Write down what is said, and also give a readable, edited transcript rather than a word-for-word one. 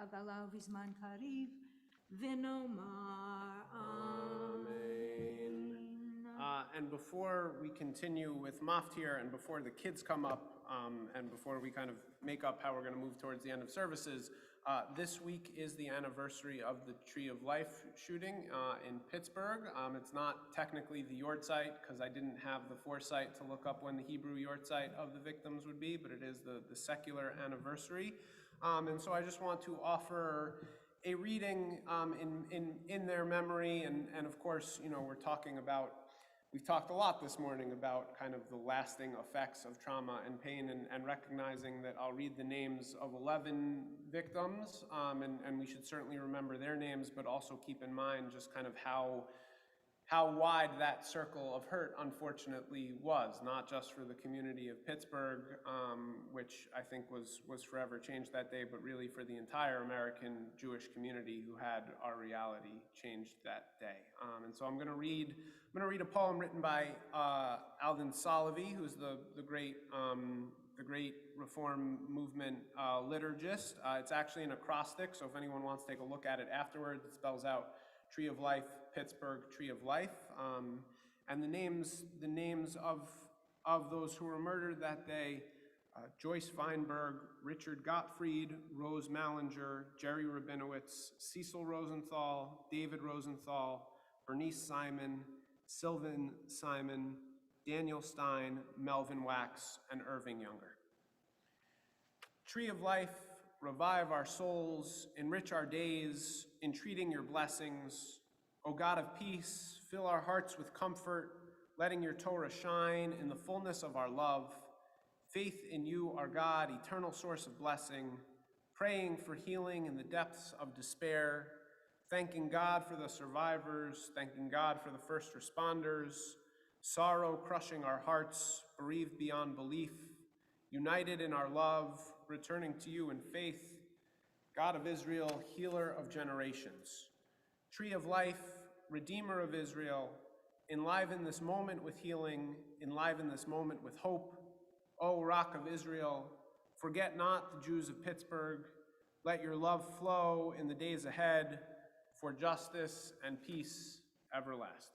הגלה ובזמן קריב, ונאמר אמן. And before we continue with Maftir and before the kids come up and before we kind of make up how we're going to move towards the end of services, this week is the anniversary of the Tree of Life shooting in Pittsburgh. It's not technically the Yortzeit because I didn't have the foresight to look up when the Hebrew Yortzeit of the victims would be, but it is the secular anniversary. And so I just want to offer a reading in their memory. And of course, you know, we've talked a lot this morning about kind of the lasting effects of trauma and pain and recognizing that I'll read the names of 11 victims, and we should certainly remember their names, but also keep in mind just kind of how wide that circle of hurt unfortunately was, not just for the community of Pittsburgh, which I think was forever changed that day, but really for the entire American Jewish community who had our reality changed that day. And so I'm going to read a poem written by Alvin Salovey, who's the great Reform movement liturgist. It's actually an acrostic, so if anyone wants to take a look at it afterwards, it spells out Tree of Life, Pittsburgh, Tree of Life, and the names of those who were murdered that day: Joyce Feinberg, Richard Gottfried, Rose Mallinger, Jerry Rabinowitz, Cecil Rosenthal, David Rosenthal, Bernice Simon, Sylvan Simon, Daniel Stein, Melvin Wax, and Irving Younger. Tree of Life, revive our souls, enrich our days, entreating your blessings. O God of peace, fill our hearts with comfort, letting your Torah shine in the fullness of our love. Faith in you, our God, eternal source of blessing, praying for healing in the depths of despair, thanking God for the survivors, thanking God for the first responders, sorrow crushing our hearts, bereaved beyond belief, united in our love, returning to you in faith, God of Israel, healer of generations. Tree of Life, Redeemer of Israel, enliven this moment with healing, enliven this moment with hope. O Rock of Israel, forget not the Jews of Pittsburgh. Let your love flow in the days ahead for justice and peace everlasting.